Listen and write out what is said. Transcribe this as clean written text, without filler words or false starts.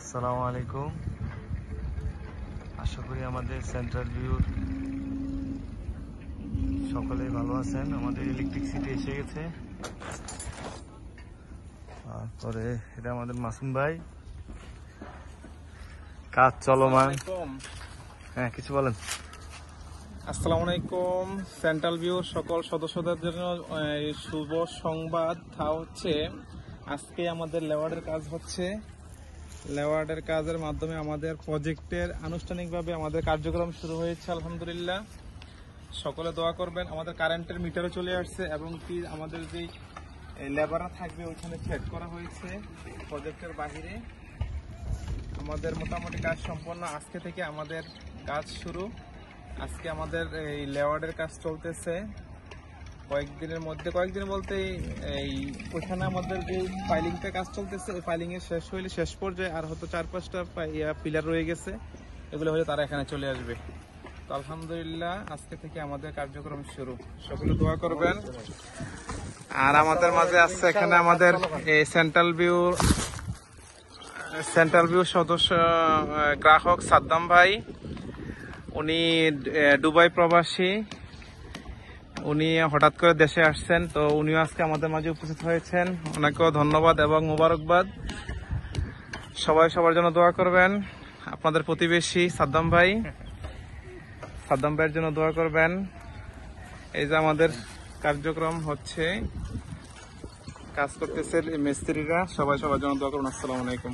আসসালামু আলাইকুম। আশা করি আমাদের সেন্ট্রাল ভিউ সকলেই ভালো আছেন। আমাদের ইলেকট্রিসিটি এসে গেছে। তারপরে এটা আমাদের মাসুম ভাই, কাজ চলমান। হ্যাঁ, কিছু বলেন। আসসালামু আলাইকুম। সেন্ট্রাল ভিউ সকল সদস্যদের জন্য শুভ সংবাদ। তা হচ্ছে আজকে আমাদের লেওয়ার্ডের কাজ হচ্ছে। লেওয়ার্ডের কাজের মাধ্যমে আমাদের প্রজেক্টের আনুষ্ঠানিকভাবে আমাদের কার্যক্রম শুরু হয়েছে আলহামদুলিল্লাহ। সকলে দোয়া করবেন। আমাদের কারেন্টের মিটারও চলে আসছে এবং কি আমাদের যে লেবাররা থাকবে ওইখানে সেট করা হয়েছে প্রজেক্টের বাহিরে। আমাদের মোটামুটি কাজ সম্পন্ন। আজকে থেকে আমাদের কাজ শুরু। আজকে আমাদের এই লেওয়ার্ডের কাজ চলতেছে কয়েকদিনের মধ্যে, কয়েকদিন বলতে এই ওইখানে আমাদের যে ফাইলিংটা কাজ চলতেছে, ওই ফাইলিং এর শেষ হইলে শেষ পর্যায়ে আর হয়তো 4-5টা পিলার রয়ে গেছে, এগুলো হলে তারা এখানে চলে আসবে। তো আলহামদুলিল্লাহ আজকে থেকে আমাদের কার্যক্রম শুরু। সকলে দোয়া করবেন। আর আমাদের মাঝে আছে এখানে আমাদের এই সেন্ট্রাল ভিউ সদস্য গ্রাহক সাদ্দাম ভাই। উনি দুবাই প্রবাসী। উনি হঠাৎ করে দেশে আসছেন, তো উনিও আজকে আমাদের মাঝে উপস্থিত হয়েছেন। ওনাকেও ধন্যবাদ এবং মোবারকবাদ। সবাই সবার জন্য দোয়া করবেন। আপনাদের প্রতিবেশী সাদ্দাম ভাইয়ের জন্য দোয়া করবেন। এই যে আমাদের কার্যক্রম হচ্ছে, কাজ করতেছে মিস্ত্রিরা। সবাই সবার জন্য দোয়া করুন। আসসালামু আলাইকুম।